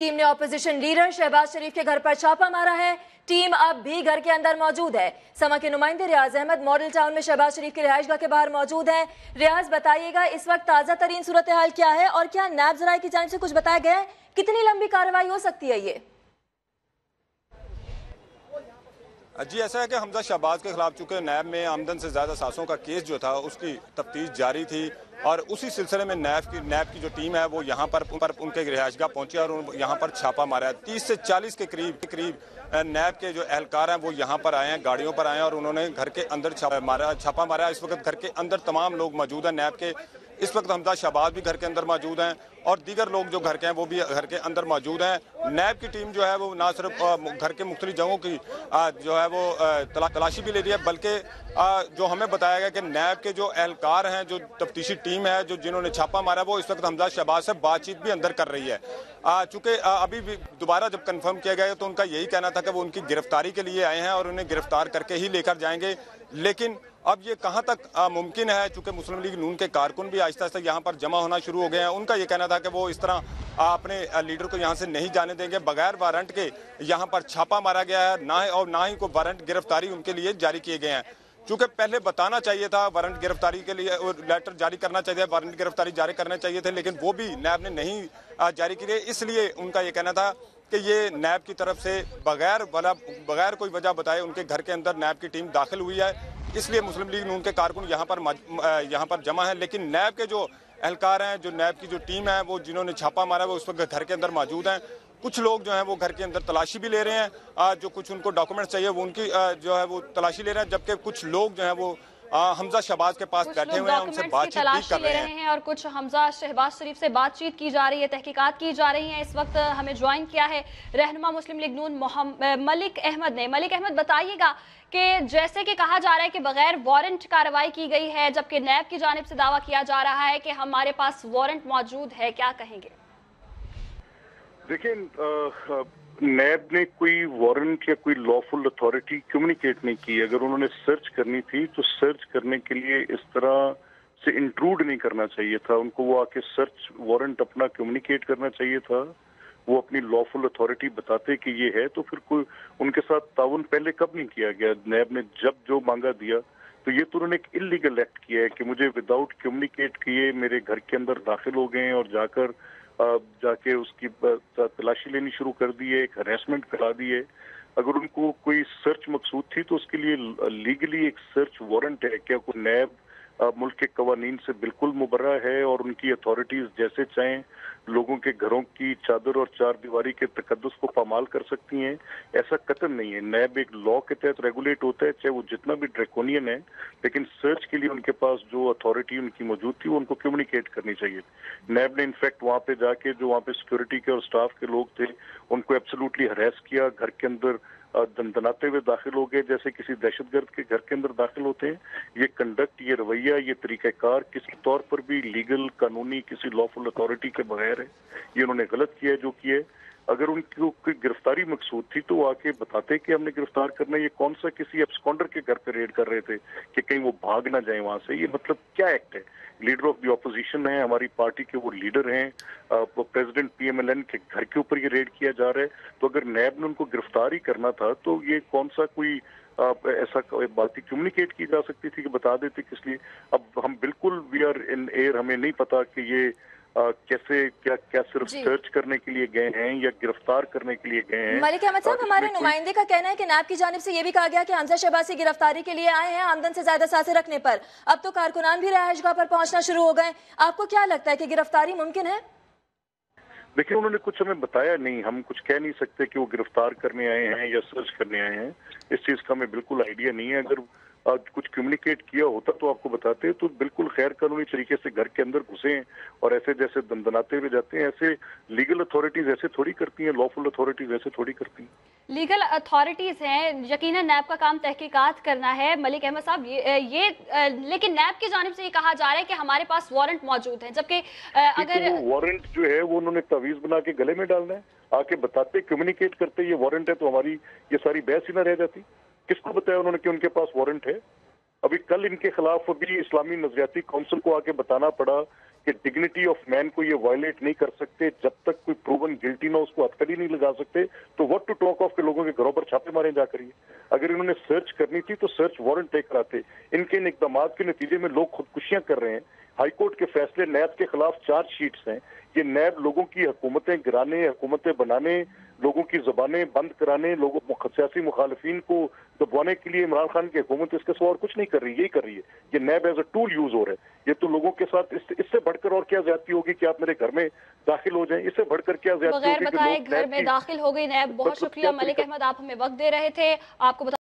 Team ने opposition leader Shahbaz शरीफ के घर पर छापा मारा है। टीम अब भी घर के अंदर मौजूद है। समा के नुमाइंदे रियाज अहमद मॉडल टाउन में शहबाज शरीफ की रिहाइशगाह के बाहर मौजूद हैं। रियाज, बताइएगा इस वक्त ताजा तरीन सूरत हाल क्या है और क्या नैब जराये की जानिब से कुछ बताया गया है? कितनी लंबी कार्रवाई हो सकती है ये? जी, ऐसा है कि हमजा शहबाज के खिलाफ चूंकि नैब में आमदन से ज्यादा सासों का केस जो था उसकी तफ्तीश जारी थी और उसी सिलसिले में नैब की जो टीम है वो यहाँ पर उनके रिहाइशगाह पहुंची और यहाँ पर छापा मारा है। 30 से 40 के करीब नैब के जो एहलकार हैं वो यहाँ पर आए हैं, गाड़ियों पर आए हैं और उन्होंने घर के अंदर छापा मारा है। इस वक्त घर के अंदर तमाम लोग मौजूद हैं नैब के। इस वक्त हमजा शहबाज भी घर के अंदर मौजूद हैं और दीगर लोग जो घर के हैं वो भी घर के अंदर मौजूद हैं। नैब की टीम जो है वो ना सिर्फ घर के मुख्तलिफ जगहों की जो है वो तलाशी भी ले रही है, बल्कि जो हमें बताया गया कि नैब के जो एहलकार हैं, जो तफ्तीशी टीम है, जो जिन्होंने छापा मारा, वो इस वक्त हमजा शहबाज से बातचीत भी अंदर कर रही है। चूंकि अभी भी दोबारा जब कंफर्म किया गया तो उनका यही कहना था कि वो उनकी गिरफ्तारी के लिए आए हैं और उन्हें गिरफ्तार करके ही लेकर जाएंगे। लेकिन अब ये कहां तक मुमकिन है, चूंकि मुस्लिम लीग नून के कारकुन भी आहिस्ता आहिस्ता यहाँ पर जमा होना शुरू हो गए हैं। उनका ये कहना था कि वो इस तरह अपने लीडर को यहाँ से नहीं जाने देंगे। बगैर वारंट के यहाँ पर छापा मारा गया है, ना ही कोई वारंट गिरफ्तारी उनके लिए जारी किए गए हैं। चूंकि पहले बताना चाहिए था, वारंट गिरफ्तारी के लिए लेटर जारी करना चाहिए, वारंट गिरफ्तारी जारी करने चाहिए थे, लेकिन वो भी नैब ने नहीं जारी किए। इसलिए उनका ये कहना था कि ये नैब की तरफ से बगैर कोई वजह बताए उनके घर के अंदर नैब की टीम दाखिल हुई है। इसलिए मुस्लिम लीग नून के कारकुन यहाँ पर जमा है। लेकिन नैब के जो एहलकार हैं, जो नैब की जो टीम है, वो जिन्होंने छापा मारा है वो उस वक्त घर के अंदर मौजूद हैं। कुछ लोग जो हैं वो घर के अंदर तलाशी भी ले रहे हैं, जो कुछ उनको डॉक्यूमेंट चाहिए वो उनकी जो है वो तलाशी ले रहे हैं, जबकि कुछ लोग जो हैं वो हमजा शहबाज के पास बैठे हुए हैं, उनसे बातचीत भी कर रहे हैं और कुछ हमजा शहबाज शरीफ से बातचीत की जा रही है, तहकीकात की जा रही है। इस वक्त हमें ज्वाइन किया है रहनुमा मुस्लिम लीग नून मलिक अहमद ने। मलिक अहमद, बताइएगा कि जैसे कि कहा जा रहा है कि बगैर वारंट कार्रवाई की गई है, जबकि नैब की जानिब से दावा किया जा रहा है कि हमारे पास वारंट मौजूद है, क्या कहेंगे? देखिए, नैब ने कोई वारंट या कोई लॉफुल अथॉरिटी कम्युनिकेट नहीं की। अगर उन्होंने सर्च करनी थी तो सर्च करने के लिए इस तरह से इंट्रूड नहीं करना चाहिए था। उनको वो आके सर्च वारंट अपना कम्युनिकेट करना चाहिए था। वो अपनी लॉफुल अथॉरिटी बताते कि ये है, तो फिर कोई उनके साथ ताउन पहले कब नहीं किया गया। नैब ने जब जो मांगा दिया, तो ये तो उन्होंने एक इलीगल एक्ट किया है कि मुझे विदाउट कम्युनिकेट किए मेरे घर के अंदर दाखिल हो गए और जाके उसकी तलाशी लेनी शुरू कर दी है, एक हरेसमेंट करा दी है। अगर उनको कोई सर्च मकसूद थी तो उसके लिए लीगली एक सर्च वारंट है। क्या कोई नैब मुल्क के कवानीन से बिल्कुल मुबर्रा है और उनकी अथॉरिटीज जैसे चाहें लोगों के घरों की चादर और चार दीवारी के तकद्दुस को पामाल कर सकती हैं? ऐसा कतई नहीं है। नैब एक लॉ के तहत रेगुलेट होता है, चाहे वो जितना भी ड्रैकोनियन है, लेकिन सर्च के लिए उनके पास जो अथॉरिटी उनकी मौजूद थी वो उनको कम्युनिकेट करनी चाहिए। नैब ने इनफैक्ट वहाँ पे जाके जो वहाँ पे सिक्योरिटी के और स्टाफ के लोग थे उनको एब्सोल्युटली हरेस किया, घर के अंदर दनदनाते हुए दाखिल हो गए जैसे किसी दहशतगर्द के घर के अंदर दाखिल होते हैं। ये कंडक्ट, ये रवैया, ये तरीक़ाकार किसी तौर पर भी लीगल, कानूनी, किसी लॉफुल अथॉरिटी के बगैर है। ये उन्होंने गलत किया है जो किया है। अगर उनको कोई गिरफ्तारी मकसूद थी तो वो आके बताते कि हमने गिरफ्तार करना। ये कौन सा किसी एब्सकॉन्डर के घर पे रेड कर रहे थे कि कहीं वो भाग ना जाए वहां से? ये मतलब क्या एक्ट है? लीडर ऑफ द ऑपोजिशन है, हमारी पार्टी के वो लीडर हैं, प्रेसिडेंट PMLN के घर के ऊपर ये रेड किया जा रहा है। तो अगर नैब ने उनको गिरफ्तार ही करना था तो ये कौन सा कोई ऐसा बात ही कम्युनिकेट की जा सकती थी कि बता देते किस लिए? अब हम बिल्कुल वी आर इन एयर, हमें नहीं पता कि ये कैसे क्या सिर्फ सर्च करने के लिए गए हैं या गिरफ्तार करने के लिए गए हैं। मलिक अहमद साहब, हमारे नुमाइंदे का कहना है कि नैब की जानिब से ये भी कहा गया कि हमजा शहबाज की गिरफ्तारी के लिए आए हैं आमदन से ज्यादा सासे रखने पर। अब तो कारकुनान भी रिहाइशगाह पर पहुंचना शुरू हो गए। आपको क्या लगता है कि गिरफ्तारी मुमकिन है? देखिए, उन्होंने कुछ हमें बताया नहीं, हम कुछ कह नहीं सकते कि वो गिरफ्तार करने आए हैं या सर्च करने आए हैं। इस चीज का हमें बिल्कुल आइडिया नहीं है। अगर कुछ कम्युनिकेट किया होता तो आपको बताते, तो बिल्कुल गैर कानूनी तरीके से घर के अंदर घुसे हैं और ऐसे जैसे दंदनाते हुए जाते हैं। ऐसे लीगल अथॉरिटीज ऐसे थोड़ी करती हैं, लॉफुल अथॉरिटीज ऐसे थोड़ी करती हैं। लीगल अथॉरिटीज हैं, यकीनन नैब का काम तहकीकात करना है। मलिक अहमद साहब, लेकिन नैब की जानिब से ये कहा जा रहा है कि हमारे पास वारंट मौजूद है, जबकि अगर वो वारंट जो है वो उन्होंने तवीज बना के गले में डालना है। आके बताते, कम्युनिकेट करते ये वारंट है तो हमारी ये सारी बहस ही ना रह जाती। किसको बताया उन्होंने कि उनके पास वारंट है? अभी कल इनके खिलाफ अभी इस्लामी नजरियाती काउंसिल को आके बताना पड़ा کہ ڈگنیٹی آف مین کو یہ وائلیٹ نہیں کر سکتے جب تک کوئی پروون گلٹی نہ اس کو ہتھکڑی نہیں لگا سکتے. تو واٹ ٹو ٹاک آف کے لوگوں کے گھروں پر چھاپے مارے جا کر. اگر انہوں نے سرچ کرنی تھی تو سرچ وارنٹ لے کر آتے. ان کے اقدامات کے نتیجے میں لوگ خودکشیاں کر رہے ہیں. ہائی کورٹ کے فیصلے نیب کے خلاف چارج شیٹس ہیں. یہ نیب لوگوں کی حکومتیں گرانے, حکومتیں بنانے, لوگوں کی زبانیں بند کرانے, لوگوں سیاسی مخالفین کو دبوانے کے لیے عمران خان کی حکومت اس کے سوا اور کچھ نہیں کر رہی, یہی کر رہی ہے. یہ NAB as a tool use ہو رہا ہے. یہ تو لوگوں کے ساتھ اس سے بڑھ کر اور کیا زیادتی ہوگی کہ آپ میرے گھر میں داخل ہو جائیں. اس سے بڑھ کر کیا زیادتی بغیر ہوگی کہ بتائے لوگ گھر میں داخل ہو گئی نیب. بہت شکریہ ملک احمد, آپ ہمیں وقت دے رہے تھے. آپ کو